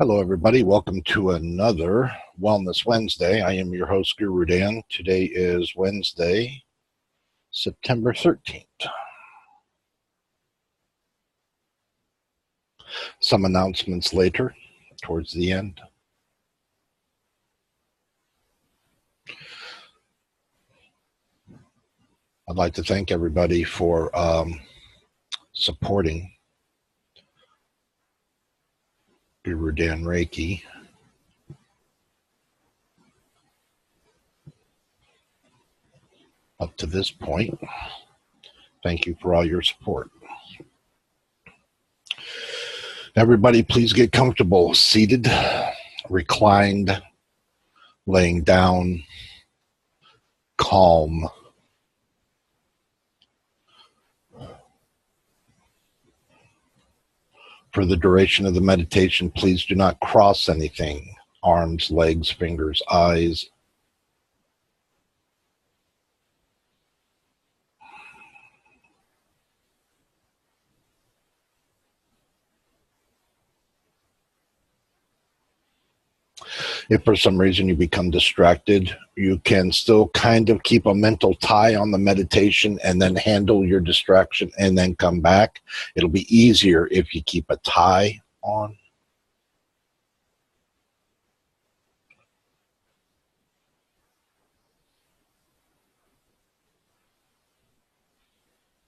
Hello, everybody. Welcome to another Wellness Wednesday. I am your host, GuruDan. Today is Wednesday, September 13th. Some announcements later, towards the end. I'd like to thank everybody for supporting GuruDan Reiki. Up to this point, thank you for all your support. Everybody, please get comfortable, seated, reclined, laying down, calm. For the duration of the meditation, please do not cross anything: arms, legs, fingers, eyes. If for some reason you become distracted, you can still kind of keep a mental tie on the meditation and then handle your distraction and then come back. It'll be easier if you keep a tie on.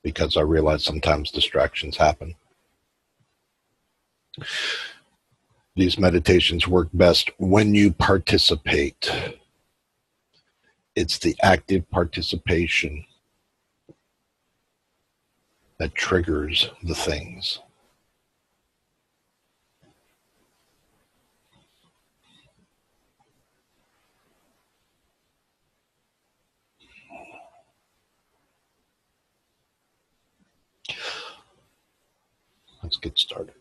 Because I realize sometimes distractions happen. These meditations work best when you participate. It's the active participation that triggers the things. Let's get started.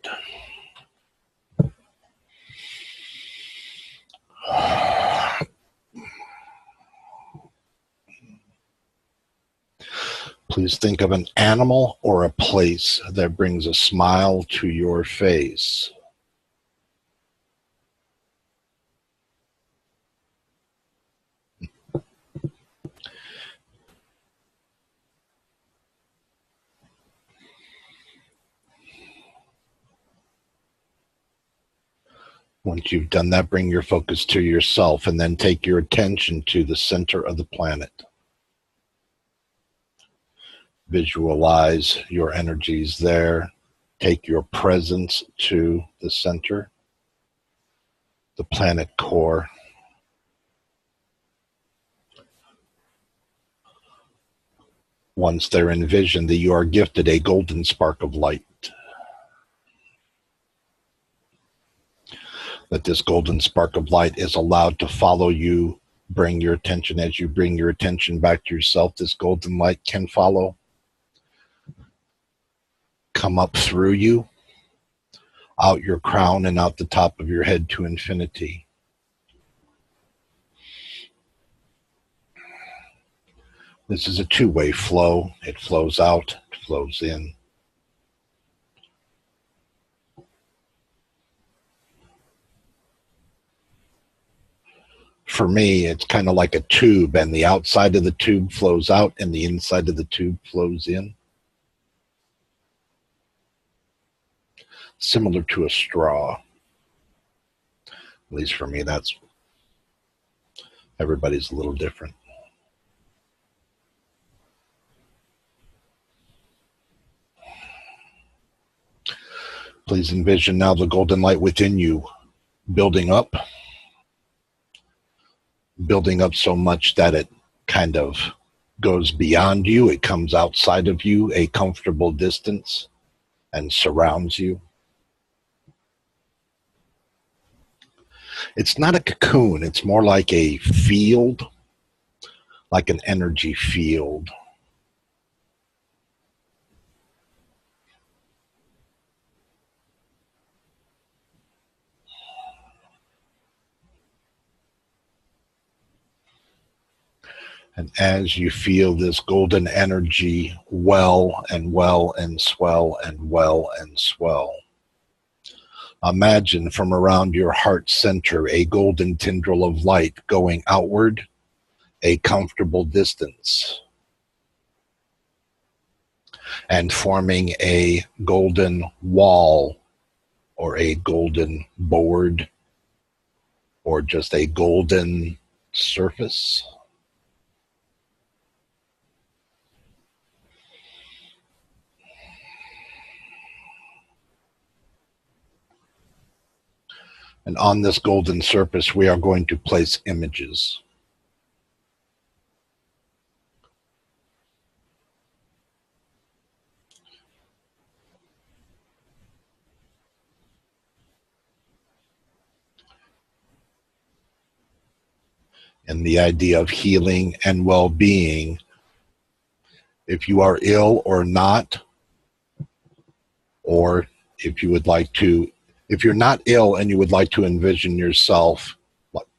Please think of an animal or a place that brings a smile to your face. Once you've done that, bring your focus to yourself and then take your attention to the center of the planet. Visualize your energies there. Take your presence to the center, the planet core. Once they're envisioned, that you are gifted a golden spark of light. That this golden spark of light is allowed to follow you. Bring your attention, as you bring your attention back to yourself, this golden light can follow. Come up through you, out your crown and out the top of your head to infinity. This is a two-way flow. It flows out, it flows in. For me, it's kind of like a tube, and the outside of the tube flows out and the inside of the tube flows in. Similar to a straw. At least for me, that's, everybody's a little different. Please envision now the golden light within you building up so much that it kind of goes beyond you. It comes outside of you a comfortable distance and surrounds you. It's not a cocoon. It's more like a field, like an energy field. And as you feel this golden energy well and swell and well and swell, Imagine from around your heart center a golden tendril of light going outward a comfortable distance and forming a golden wall or a golden board or just a golden surface. And on this golden surface, we are going to place images. And the idea of healing and well-being, if you are ill or not, or if you would like to, if you're not ill and you would like to envision yourself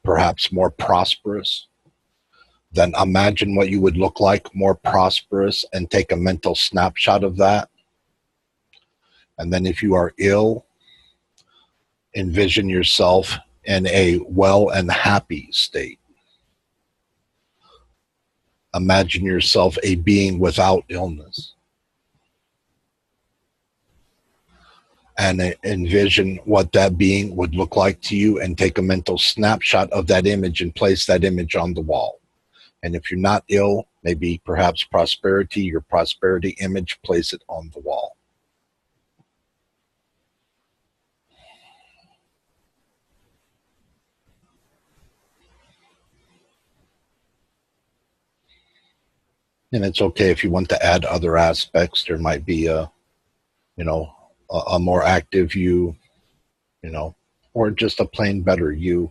perhaps more prosperous, then imagine what you would look like more prosperous and take a mental snapshot of that. And then if you are ill, envision yourself in a well and happy state. Imagine yourself a being without illness. And envision what that being would look like to you and take a mental snapshot of that image and place that image on the wall. And if you're not ill, maybe perhaps prosperity, your prosperity image, place it on the wall. And it's okay if you want to add other aspects. There might be a more active you, or just a plain better you,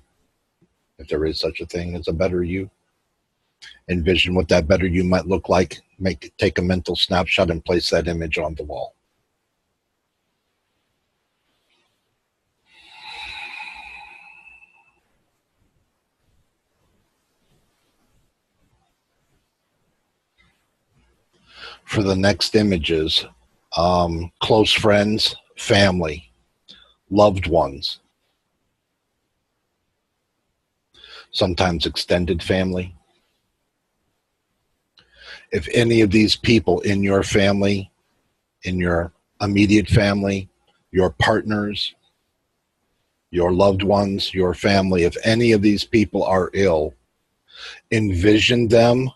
if there is such a thing as a better you. Envision what that better you might look like. Take a mental snapshot and place that image on the wall. For the next images, close friends, family, loved ones, sometimes extended family. If any of these people in your family, in your immediate family, your partners, your loved ones, your family, if any of these people are ill, envision them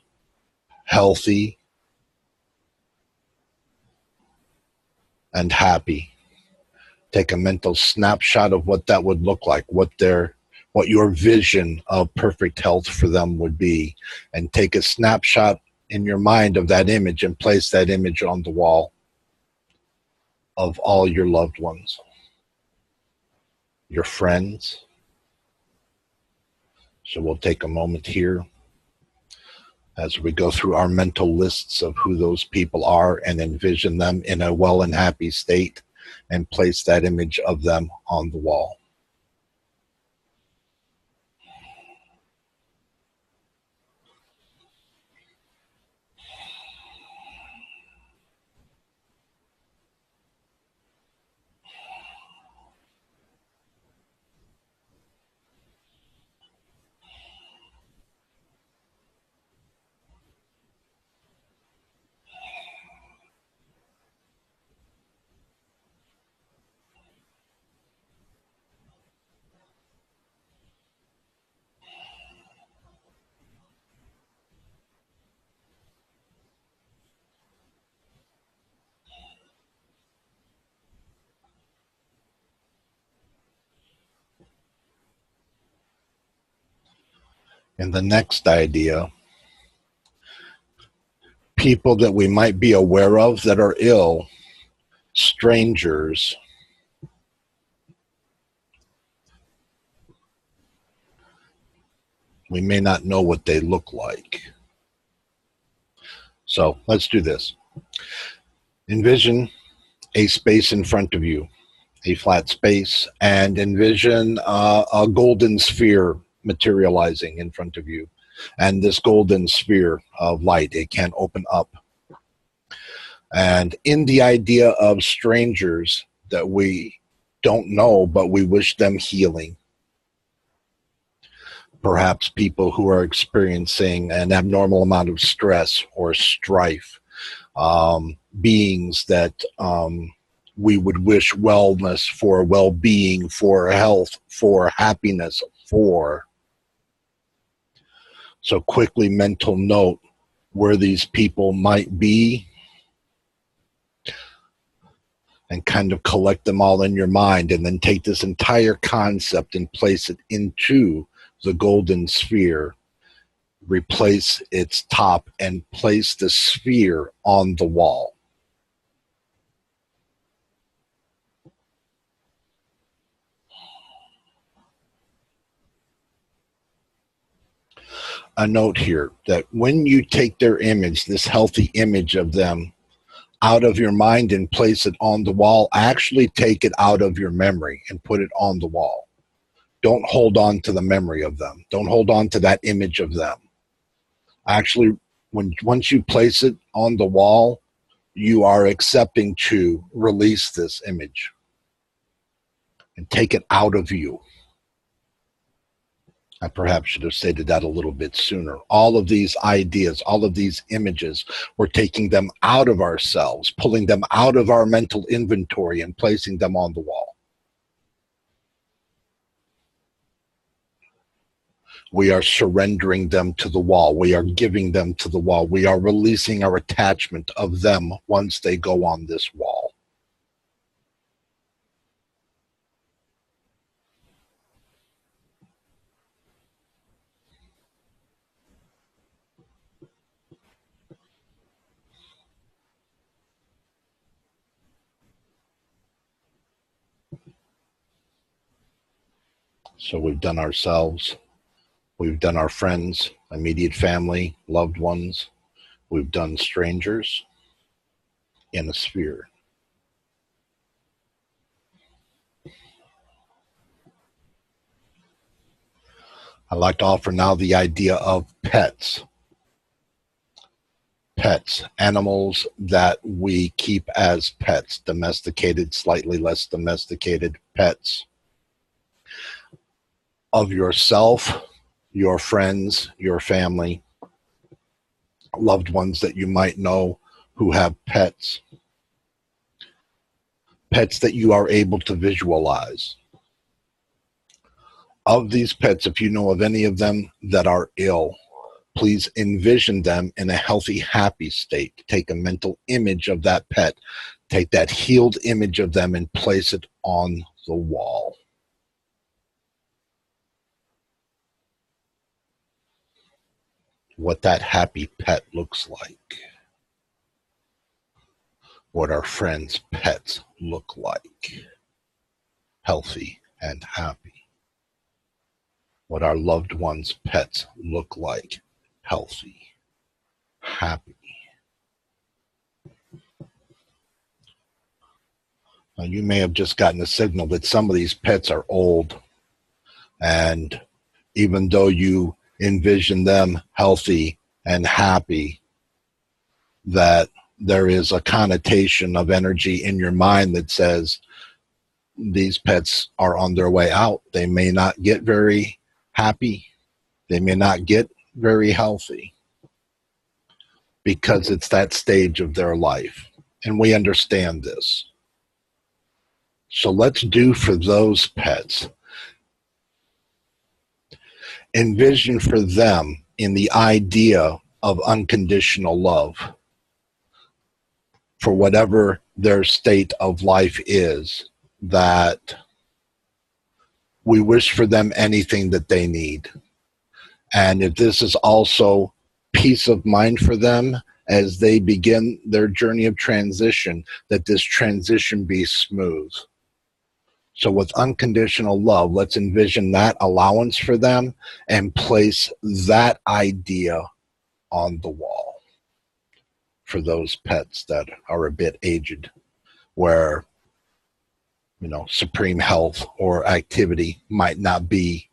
healthy and happy. Take a mental snapshot of what that would look like, what your vision of perfect health for them would be, and take a snapshot in your mind of that image and place that image on the wall of all your loved ones, your friends. So we'll take a moment here as we go through our mental lists of who those people are and envision them in a well and happy state and place that image of them on the wall. And the next idea, people that we might be aware of that are ill, strangers, we may not know what they look like. So let's do this. Envision a space in front of you, a flat space, and envision a golden sphere materializing in front of you. And this golden sphere of light, it can open up. And in the idea of strangers that we don't know, but we wish them healing. Perhaps people who are experiencing an abnormal amount of stress or strife, beings that we would wish wellness for, well-being, for health, for happiness, for. So quickly mental note where these people might be and kind of collect them all in your mind, and then take this entire concept and place it into the golden sphere, replace its top, and place the sphere on the wall. A note here that when you take their image, this healthy image of them, out of your mind and place it on the wall, actually take it out of your memory and put it on the wall. Don't hold on to the memory of them. Don't hold on to that image of them. Actually, once you place it on the wall, you are accepting to release this image and take it out of you. I perhaps should have stated that a little bit sooner. All of these ideas, all of these images, we're taking them out of ourselves, pulling them out of our mental inventory and placing them on the wall. We are surrendering them to the wall. We are giving them to the wall. We are releasing our attachment of them once they go on this wall. So we've done ourselves. We've done our friends, immediate family, loved ones. We've done strangers in a sphere. I'd like to offer now the idea of pets. Pets, animals that we keep as pets, domesticated, slightly less domesticated pets of yourself, your friends, your family, loved ones that you might know who have pets, pets that you are able to visualize. Of these pets, if you know of any of them that are ill, please envision them in a healthy, happy state. Take a mental image of that pet. Take that healed image of them and place it on the wall. What that happy pet looks like. What our friends' pets look like. Healthy and happy. What our loved ones' pets look like. Healthy, happy. Now, you may have just gotten a signal that some of these pets are old, and even though you envision them healthy and happy, that there is a connotation of energy in your mind that says these pets are on their way out. They may not get very happy. They may not get very healthy because it's that stage of their life. And we understand this. So let's do for those pets. Envision for them in the idea of unconditional love for whatever their state of life is, that we wish for them anything that they need. And if this is also peace of mind for them as they begin their journey of transition, that this transition be smooth. So with unconditional love, let's envision that allowance for them and place that idea on the wall for those pets that are a bit aged, where, you know, supreme health or activity might not be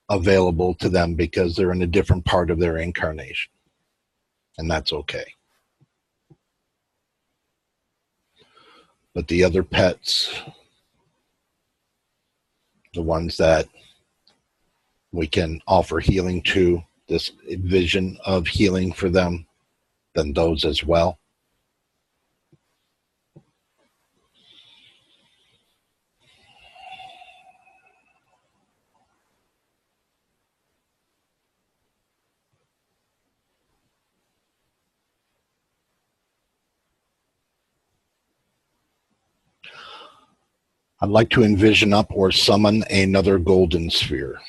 available to them because they're in a different part of their incarnation. And that's okay. But the other pets, the ones that we can offer healing to, this vision of healing for them, then those as well. I'd like to envision up or summon another golden sphere.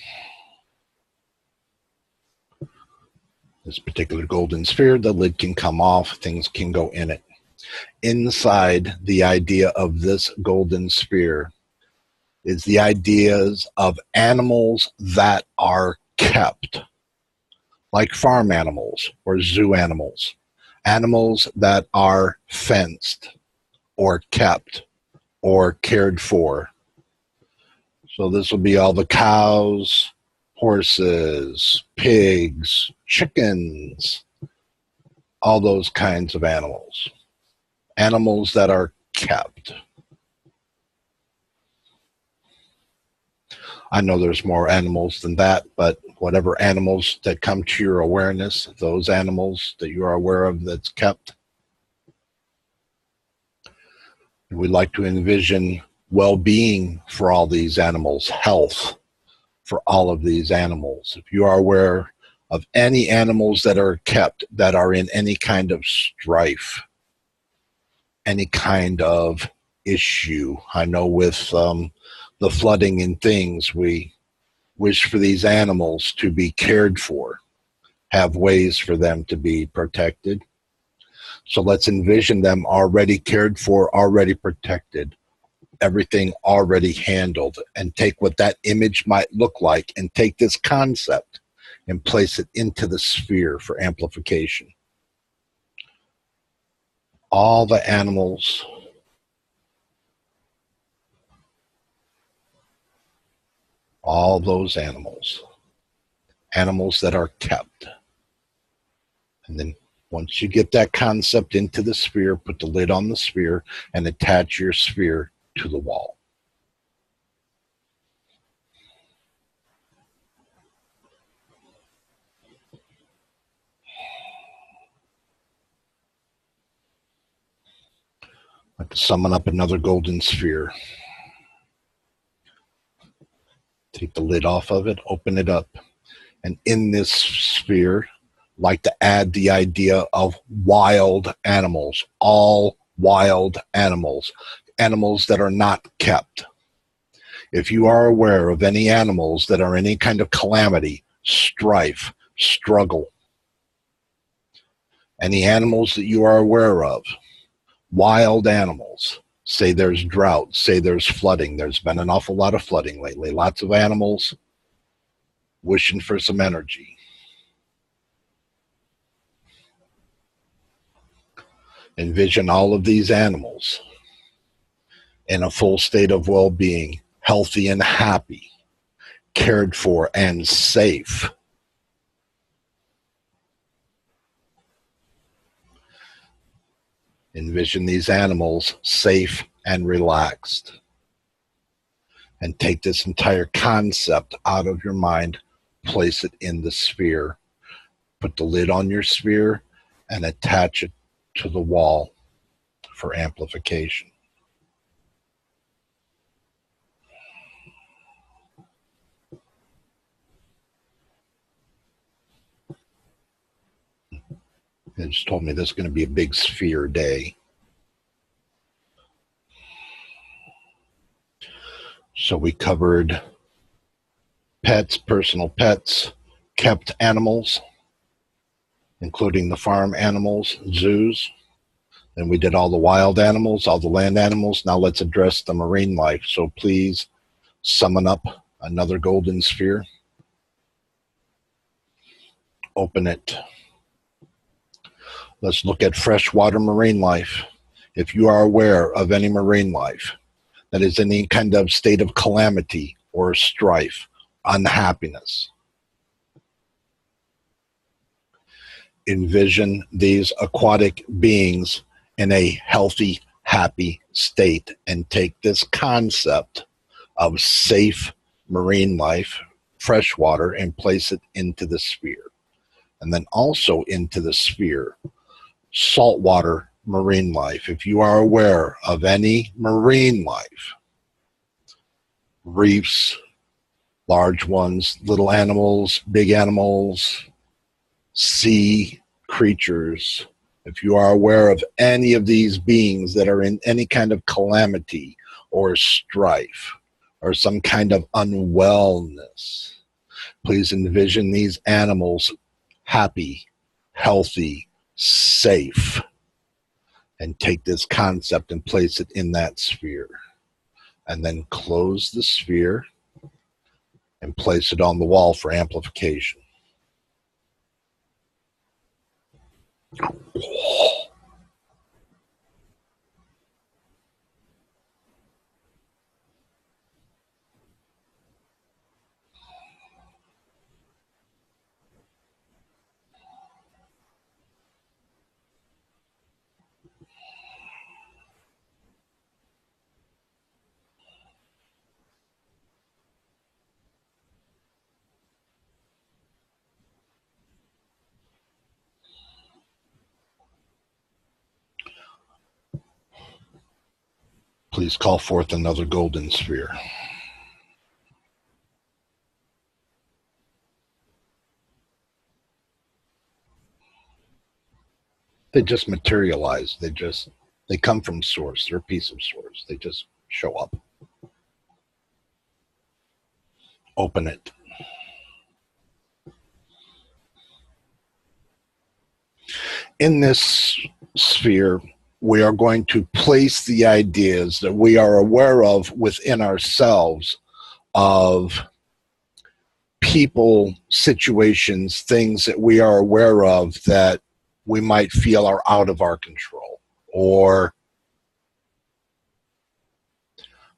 This particular golden sphere, the lid can come off, things can go in it. Inside the idea of this golden sphere is the ideas of animals that are kept, like farm animals or zoo animals, animals that are fenced or kept or cared for. So this will be all the cows, horses, pigs, chickens, all those kinds of animals. Animals that are kept. I know there's more animals than that, but whatever animals that come to your awareness, those animals that you are aware of that's kept. We'd like to envision well-being for all these animals, health for all of these animals. If you are aware of any animals that are kept that are in any kind of strife, any kind of issue. I know with the flooding and things, we wish for these animals to be cared for, have ways for them to be protected. So let's envision them already cared for, already protected, everything already handled, and take what that image might look like and take this concept and place it into the sphere for amplification. All the animals, all those animals, animals that are kept. And then once you get that concept into the sphere, put the lid on the sphere and attach your sphere to the wall. I'd like to summon up another golden sphere. Take the lid off of it, open it up. And in this sphere, like to add the idea of wild animals, all wild animals, animals that are not kept. If you are aware of any animals that are in any kind of calamity, strife, struggle, any animals that you are aware of, wild animals, say there's drought, say there's flooding, there's been an awful lot of flooding lately, lots of animals wishing for some energy. Envision all of these animals in a full state of well-being, healthy and happy, cared for and safe. Envision these animals safe and relaxed. And take this entire concept out of your mind, place it in the sphere. Put the lid on your sphere and attach it to the wall for amplification. They just told me this is going to be a big sphere day. So we covered pets, personal pets, kept animals, including the farm animals, zoos. Then we did all the wild animals, all the land animals. Now let's address the marine life. So please summon up another golden sphere. Open it. Let's look at freshwater marine life. If you are aware of any marine life that is in any kind of state of calamity or strife, unhappiness, envision these aquatic beings in a healthy, happy state and take this concept of safe, marine life, freshwater, and place it into the sphere. And then also into the sphere, saltwater marine life. If you are aware of any marine life, reefs, large ones, little animals, big animals, sea creatures, if you are aware of any of these beings that are in any kind of calamity or strife or some kind of unwellness, please envision these animals happy, healthy, safe, and take this concept and place it in that sphere. And then close the sphere and place it on the wall for amplification. Please call forth another golden sphere. They just materialize. They come from source. They're a piece of source. They just show up. Open it. In this sphere, we are going to place the ideas that we are aware of within ourselves of people, situations, things that we are aware of that we might feel are out of our control or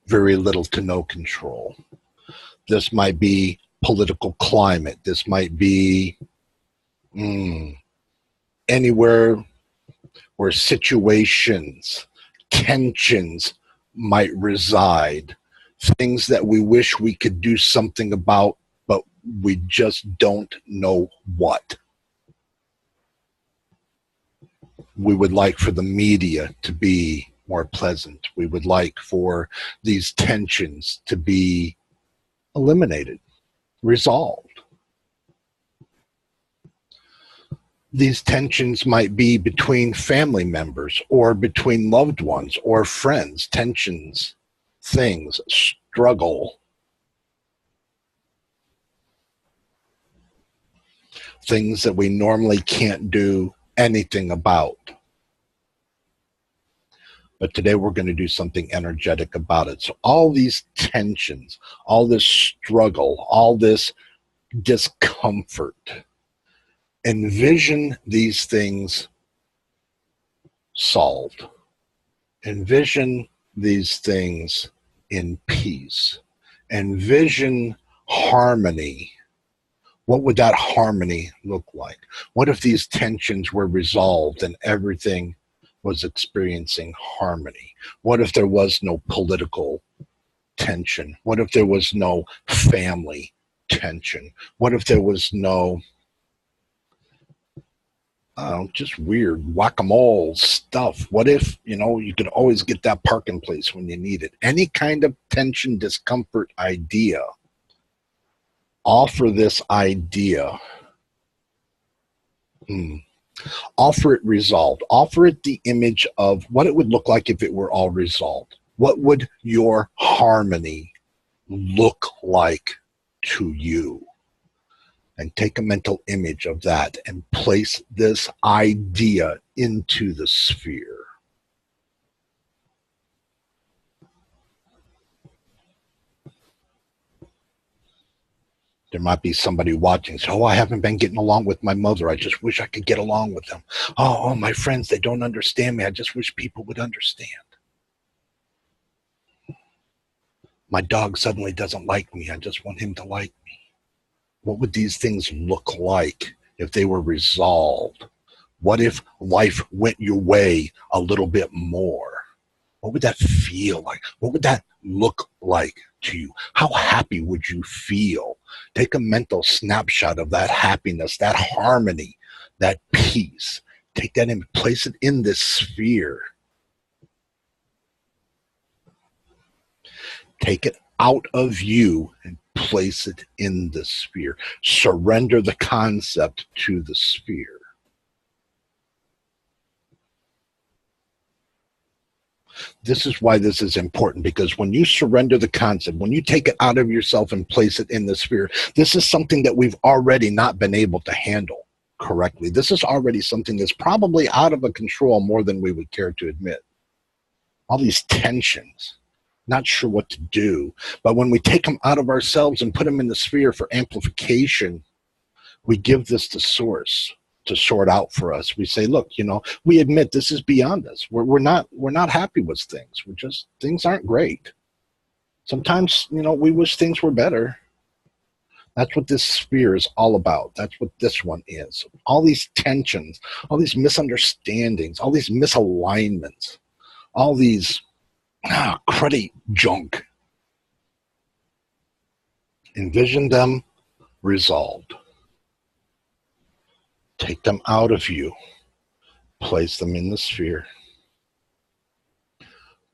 very little to no control. This might be political climate. This might be anywhere where situations, tensions might reside, things that we wish we could do something about, but we just don't know what. We would like for the media to be more pleasant. We would like for these tensions to be eliminated, resolved. These tensions might be between family members or between loved ones or friends, tensions, things, struggle, things that we normally can't do anything about. But today we're going to do something energetic about it. So all these tensions, all this struggle, all this discomfort, envision these things solved. Envision these things in peace. Envision harmony. What would that harmony look like? What if these tensions were resolved and everything was experiencing harmony? What if there was no political tension? What if there was no family tension? What if there was no just weird whack-a-mole stuff? What if, you could always get that parking place when you need it? Any kind of tension, discomfort idea. Offer this idea. Offer it resolved. Offer it the image of what it would look like if it were all resolved. What would your harmony look like to you? And take a mental image of that and place this idea into the sphere. There might be somebody watching. So, I haven't been getting along with my mother. I just wish I could get along with them. Oh, my friends, they don't understand me. I just wish people would understand. My dog suddenly doesn't like me. I just want him to like me. What would these things look like if they were resolved? What if life went your way a little bit more? What would that feel like? What would that look like? to you? How happy would you feel? Take a mental snapshot of that happiness, that harmony, that peace. Take that and place it in this sphere. Take it out of you and place it in the sphere. Surrender the concept to the sphere. This is why this is important, because when you surrender the concept, when you take it out of yourself and place it in the sphere, this is something that we've already not been able to handle correctly. This is already something that's probably out of control more than we would care to admit. All these tensions, not sure what to do. But when we take them out of ourselves and put them in the sphere for amplification, we give this to source to sort out for us. We say, look, we admit this is beyond us. We're not happy with things. Things aren't great. Sometimes, we wish things were better. That's what this sphere is all about. That's what this one is. All these tensions, all these misunderstandings, all these misalignments, all these cruddy junk. Envision them resolved. Take them out of you. Place them in the sphere.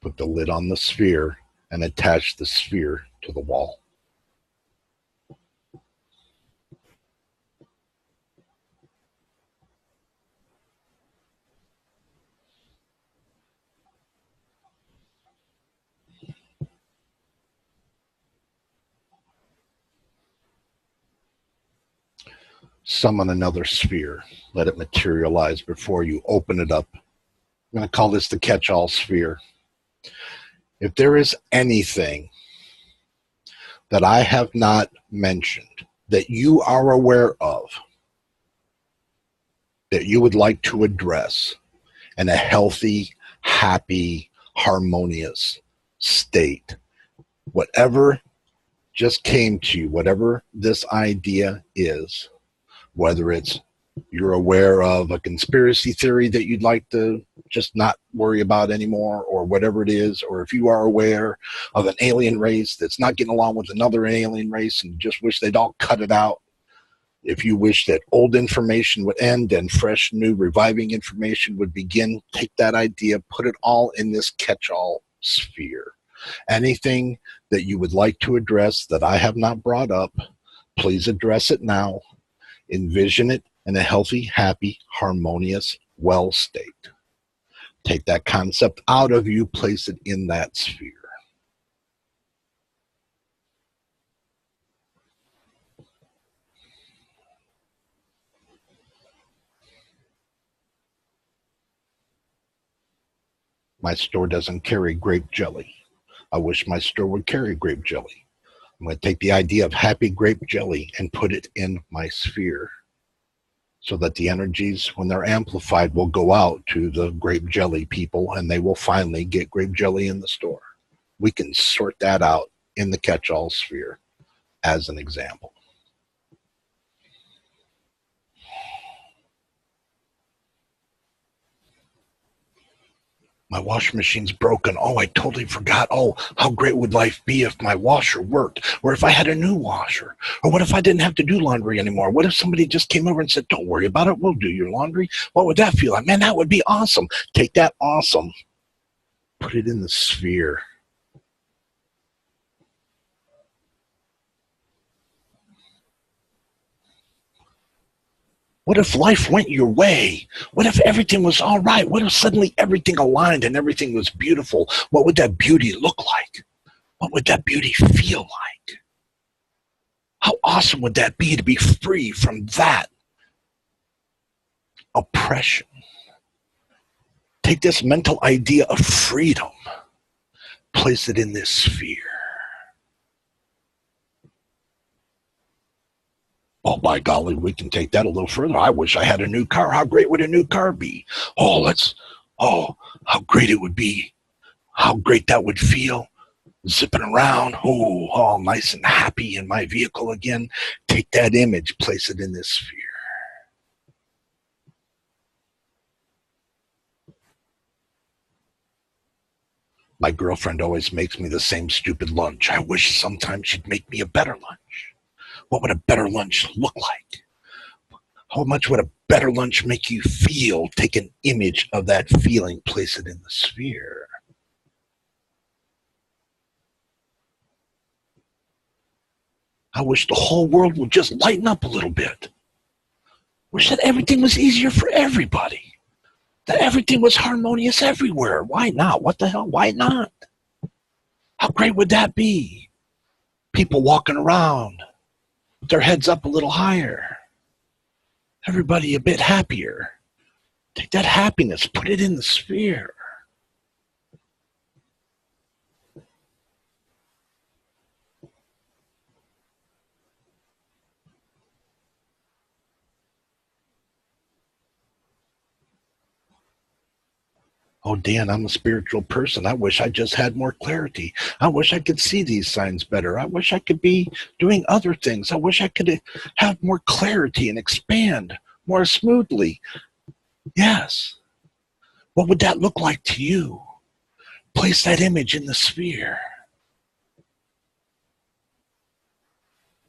Put the lid on the sphere and attach the sphere to the wall. Summon another sphere. Let it materialize before you. Open it up. I'm going to call this the catch-all sphere. If there is anything that I have not mentioned that you are aware of, that you would like to address in a healthy, happy, harmonious state, whatever just came to you, whatever this idea is, whether it's you're aware of a conspiracy theory that you'd like to just not worry about anymore, or whatever it is, or if you are aware of an alien race that's not getting along with another alien race and just wish they'd all cut it out, if you wish that old information would end and fresh, new, reviving information would begin, take that idea, put it all in this catch-all sphere. Anything that you would like to address that I have not brought up, please address it now. Envision it in a healthy, happy, harmonious, well state. Take that concept out of you, place it in that sphere. My store doesn't carry grape jelly. I wish my store would carry grape jelly. I'm going to take the idea of happy grape jelly and put it in my sphere, so that the energies, when they're amplified, will go out to the grape jelly people and they will finally get grape jelly in the store. We can sort that out in the catch-all sphere as an example. My washing machine's broken. Oh, I totally forgot. Oh, how great would life be if my washer worked, or if I had a new washer, or what if I didn't have to do laundry anymore? What if somebody just came over and said, don't worry about it, we'll do your laundry? What would that feel like? Man, that would be awesome. Take that awesome, put it in the sphere. What if life went your way? What if everything was all right? What if suddenly everything aligned and everything was beautiful? What would that beauty look like? What would that beauty feel like? How awesome would that be to be free from that oppression? Take this mental idea of freedom, place it in this sphere. Oh, by golly, we can take that a little further. I wish I had a new car. How great would a new car be? Oh, how great it would be. How great that would feel. Zipping around, all nice and happy in my vehicle again. Take that image, place it in this sphere. My girlfriend always makes me the same stupid lunch. I wish sometimes she'd make me a better lunch. What would a better lunch look like? How much would a better lunch make you feel? Take an image of that feeling, place it in the sphere. I wish the whole world would just lighten up a little bit. Wish that everything was easier for everybody. That everything was harmonious everywhere. Why not? What the hell? Why not? How great would that be? People walking around, with their heads up a little higher. Everybody a bit happier. Take that happiness, put it in the sphere. Oh, Dan, I'm a spiritual person. I wish I just had more clarity. I wish I could see these signs better. I wish I could be doing other things. I wish I could have more clarity and expand more smoothly. Yes. What would that look like to you? Place that image in the sphere.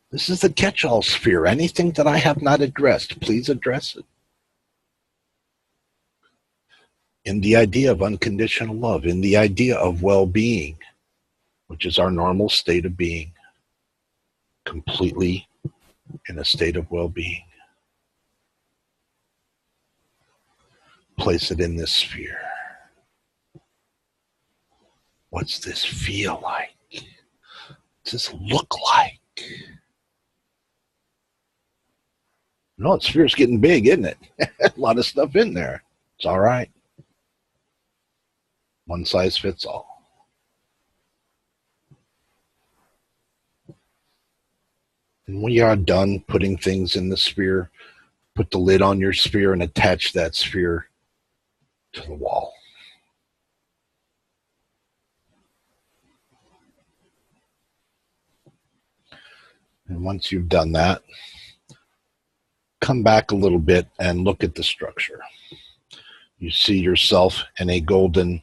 This is the catch-all sphere. Anything that I have not addressed, please address it. In the idea of unconditional love, in the idea of well-being, which is our normal state of being, completely in a state of well-being. Place it in this sphere. What's this feel like? What's this look like? No, the sphere's getting big, isn't it? A lot of stuff in there. It's all right. One size fits all. And when you are done putting things in the sphere, put the lid on your sphere and attach that sphere to the wall. And once you've done that, come back a little bit and look at the structure. You see yourself in a golden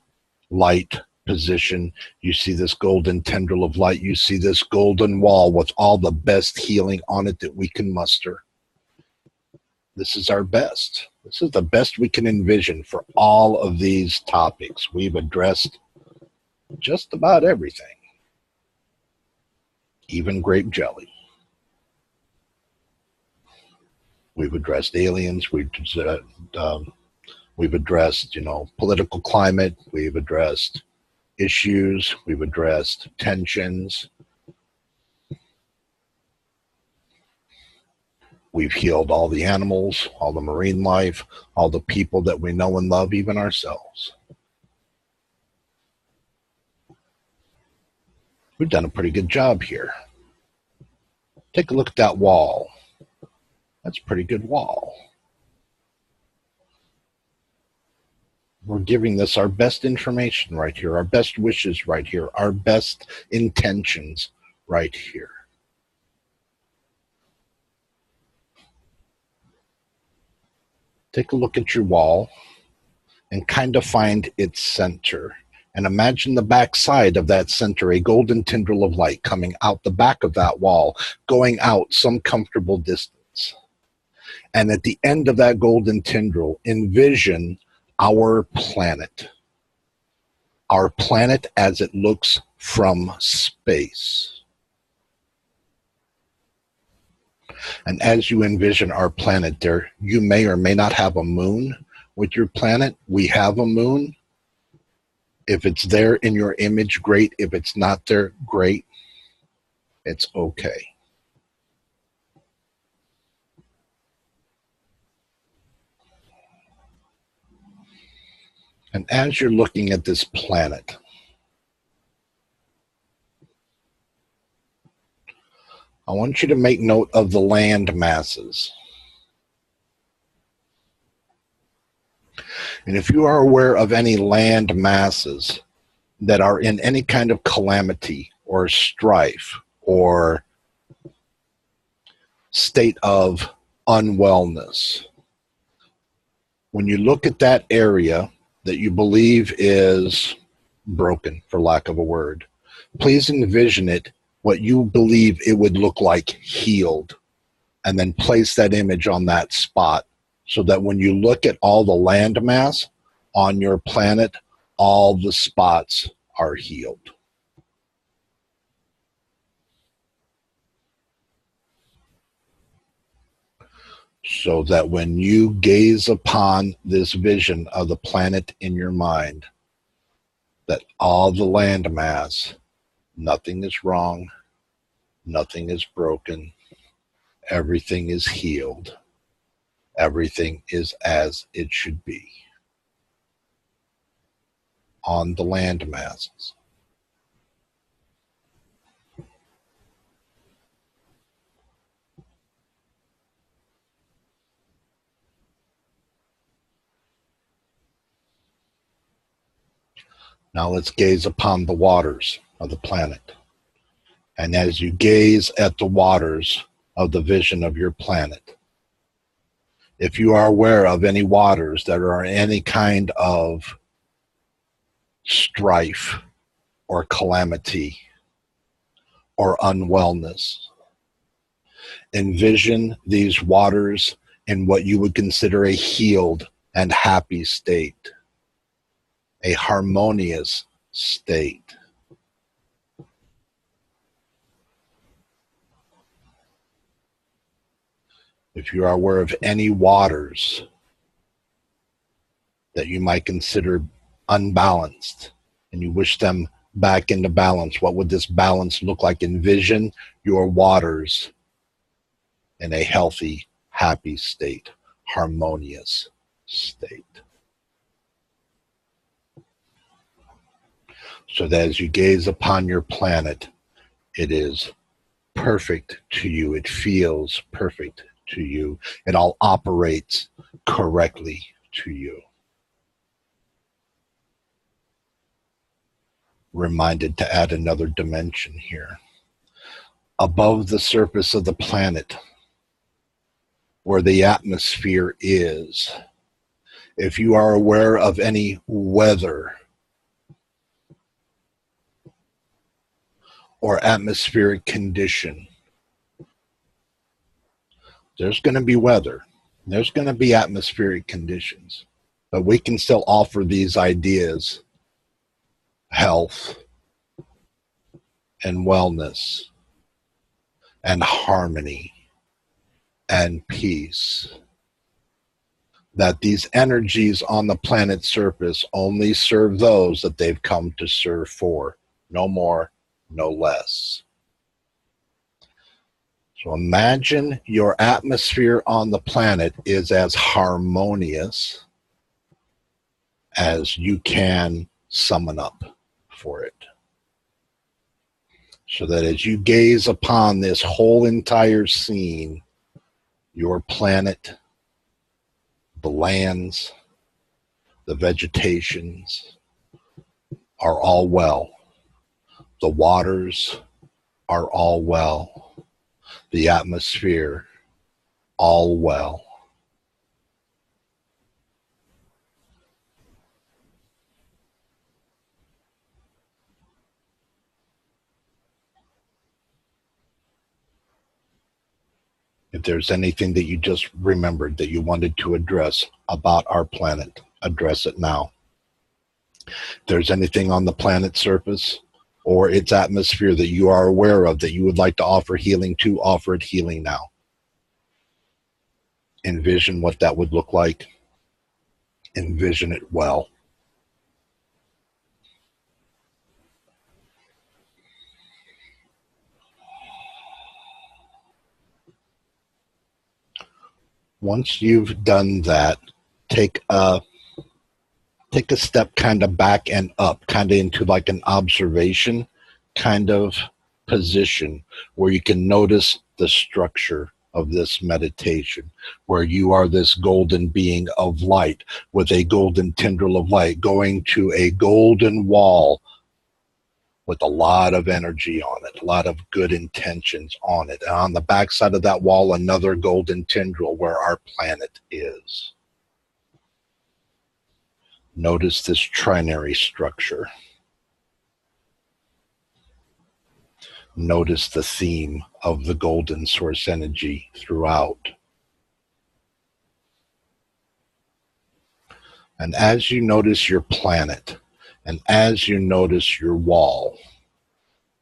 light position. You see this golden tendril of light. You see this golden wall with all the best healing on it that we can muster. This is our best. This is the best we can envision for all of these topics. We've addressed just about everything, even grape jelly. We've addressed aliens. We've addressed, political climate. We've addressed issues. We've addressed tensions. We've healed all the animals, all the marine life, all the people that we know and love, even ourselves. We've done a pretty good job here. Take a look at that wall. That's a pretty good wall. We're giving this our best information right here, our best wishes right here, our best intentions right here. Take a look at your wall and kind of find its center. And imagine the back side of that center, a golden tendril of light coming out the back of that wall, going out some comfortable distance. And at the end of that golden tendril, envision our planet as it looks from space. And as you envision our planet there, you may or may not have a moon with your planet. We have a moon. If it's there in your image, great. If it's not there, great. It's okay. And as you're looking at this planet, I want you to make note of the land masses. And if you are aware of any land masses that are in any kind of calamity or strife or state of unwellness, when you look at that area that you believe is broken, for lack of a word. Please envision it, what you believe it would look like, healed, and then place that image on that spot so that when you look at all the landmass on your planet, all the spots are healed. So that when you gaze upon this vision of the planet in your mind, that all the landmass, nothing is wrong, nothing is broken, everything is healed, everything is as it should be on the landmasses. Now let's gaze upon the waters of the planet. And as you gaze at the waters of the vision of your planet, if you are aware of any waters that are any kind of strife or calamity or unwellness, envision these waters in what you would consider a healed and happy state, a harmonious state. If you are aware of any waters that you might consider unbalanced and you wish them back into balance, what would this balance look like? Envision your waters in a healthy, happy state, harmonious state. So that as you gaze upon your planet, it is perfect to you. It feels perfect to you. It all operates correctly to you. Reminded to add another dimension here. Above the surface of the planet, where the atmosphere is, if you are aware of any weather or atmospheric condition, there's going to be weather, there's going to be atmospheric conditions, but we can still offer these ideas: health and wellness and harmony and peace. That these energies on the planet's surface only serve those that they've come to serve for, no more, no less. So imagine your atmosphere on the planet is as harmonious as you can summon up for it. So that as you gaze upon this whole entire scene, your planet, the lands, the vegetations are all well. The waters are all well. The atmosphere, all well. If there's anything that you just remembered that you wanted to address about our planet, address it now. If there's anything on the planet's surface or its atmosphere that you are aware of that you would like to offer healing to, offer it healing now. Envision what that would look like. Envision it well. Once you've done that, take a step kind of back and up, kind of into like an observation kind of position where you can notice the structure of this meditation, where you are this golden being of light with a golden tendril of light going to a golden wall with a lot of energy on it, a lot of good intentions on it. And on the backside of that wall, another golden tendril where our planet is. Notice this trinary structure. Notice the theme of the golden source energy throughout. And as you notice your planet, and as you notice your wall,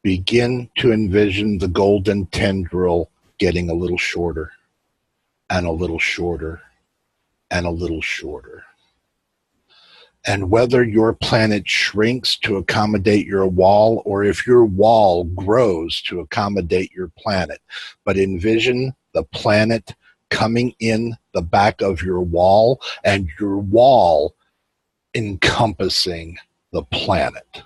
begin to envision the golden tendril getting a little shorter, and a little shorter, and a little shorter. And whether your planet shrinks to accommodate your wall, or if your wall grows to accommodate your planet, but envision the planet coming in the back of your wall, and your wall encompassing the planet,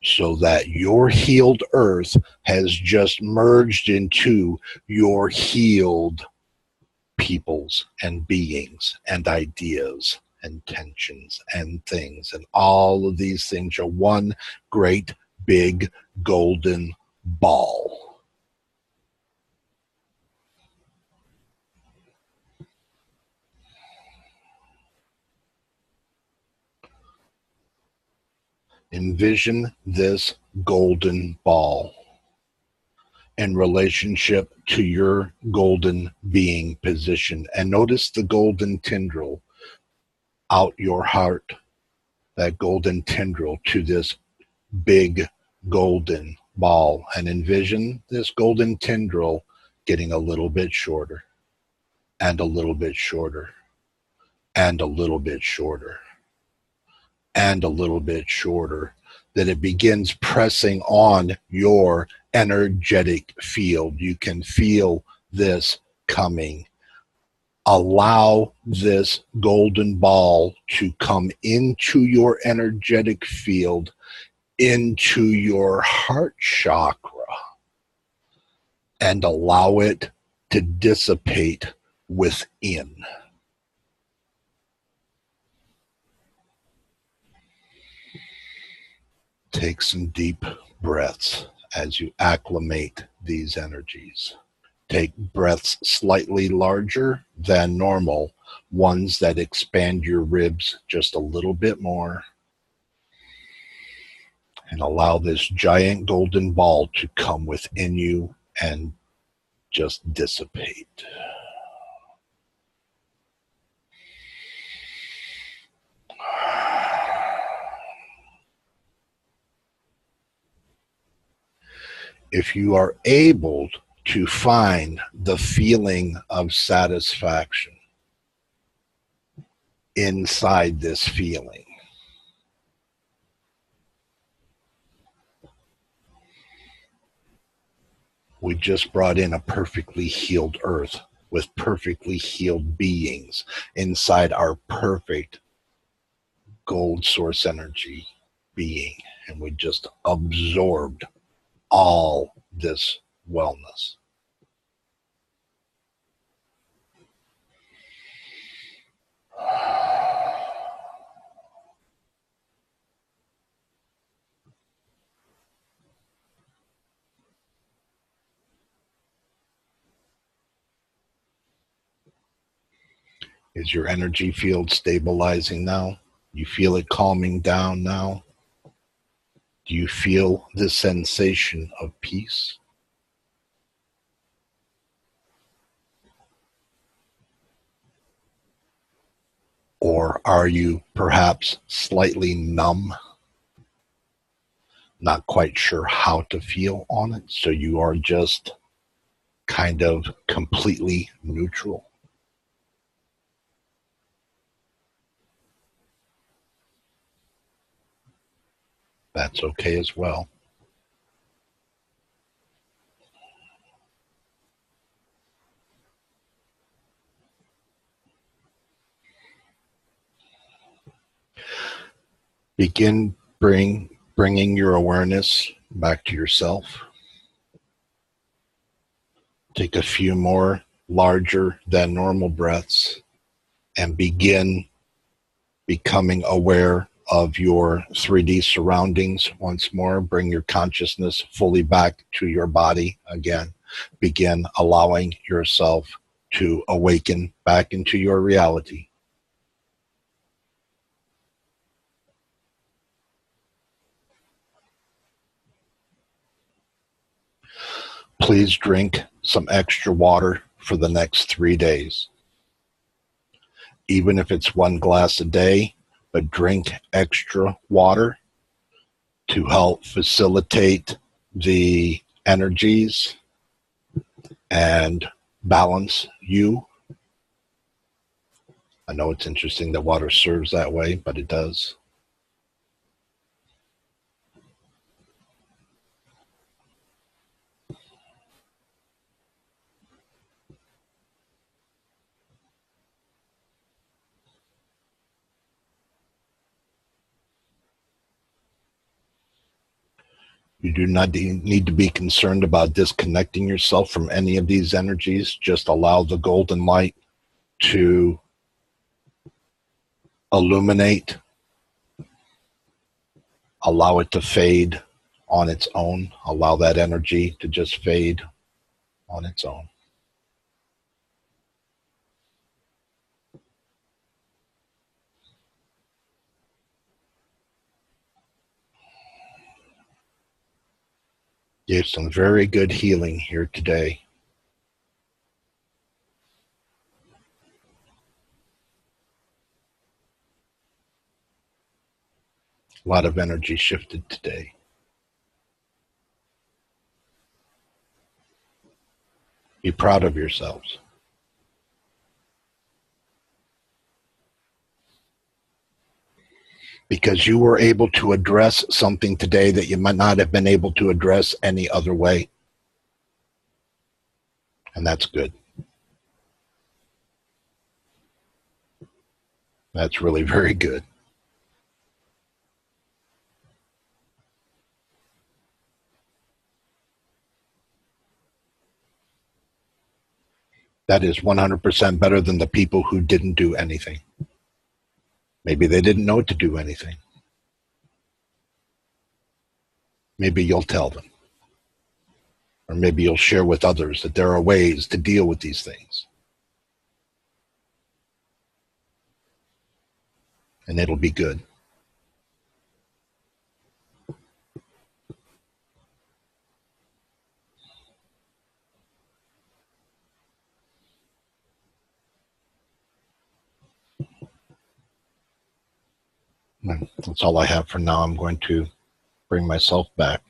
so that your healed earth has just merged into your healed peoples and beings and ideas and tensions and things. And all of these things are one great big golden ball. Envision this golden ball in relationship to your golden being position. And notice the golden tendril out your heart, that golden tendril to this big golden ball. And envision this golden tendril getting a little bit shorter, and a little bit shorter, and a little bit shorter, and a little bit shorter, that it begins pressing on your energetic field. You can feel this coming. Allow this golden ball to come into your energetic field, into your heart chakra, and allow it to dissipate within. Take some deep breaths as you acclimate these energies. Take breaths slightly larger than normal, ones that expand your ribs just a little bit more. And allow this giant golden ball to come within you and just dissipate. If you are able to find the feeling of satisfaction inside this feeling, we just brought in a perfectly healed earth with perfectly healed beings inside our perfect gold source energy being, and we just absorbed all this wellness. Is your energy field stabilizing now? You feel it calming down now? Do you feel the sensation of peace? Or are you perhaps slightly numb, not quite sure how to feel on it, so you are just kind of completely neutral? That's okay as well. Begin bringing your awareness back to yourself. Take a few more larger than normal breaths and begin becoming aware of your 3D surroundings once more. Bring your consciousness fully back to your body again. Begin allowing yourself to awaken back into your reality. Please drink some extra water for the next 3 days. Even if it's 1 glass a day, but drink extra water to help facilitate the energies and balance you. I know it's interesting that water serves that way, but it does. You do not need to be concerned about disconnecting yourself from any of these energies. Just allow the golden light to illuminate. Allow it to fade on its own. Allow that energy to just fade on its own. Gave some very good healing here today. A lot of energy shifted today. Be proud of yourselves. Because you were able to address something today that you might not have been able to address any other way. And that's good. That's really very good. That is 100% better than the people who didn't do anything. Maybe they didn't know to do anything. Maybe you'll tell them. Or maybe you'll share with others that there are ways to deal with these things. And it'll be good. That's all I have for now. I'm going to bring myself back.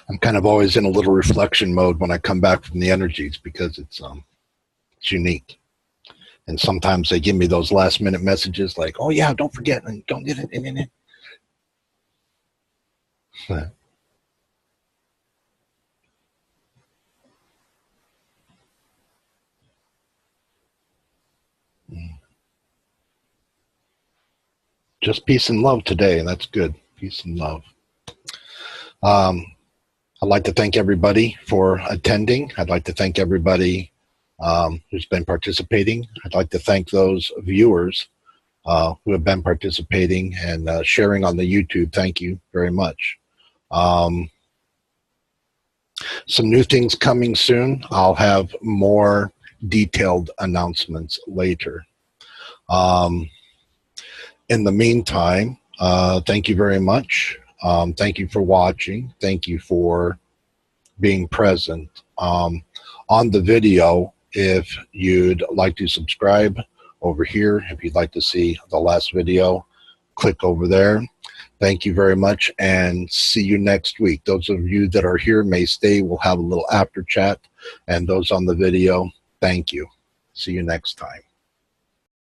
I'm kind of always in a little reflection mode when I come back from the energies because it's unique. And sometimes they give me those last minute messages like, oh yeah, don't forget, and don't get it. Just peace and love today, and that's good. Peace and love. I'd like to thank everybody for attending. I'd like to thank everybody who's been participating. I'd like to thank those viewers who have been participating and sharing on the YouTube. Thank you very much. Some new things coming soon. I'll have more detailed announcements later. In the meantime, thank you very much. Thank you for watching. Thank you for being present. On the video, if you'd like to subscribe over here, if you'd like to see the last video, click over there. Thank you very much and see you next week. Those of you that are here may stay. We'll have a little after chat. And those on the video, thank you. See you next time.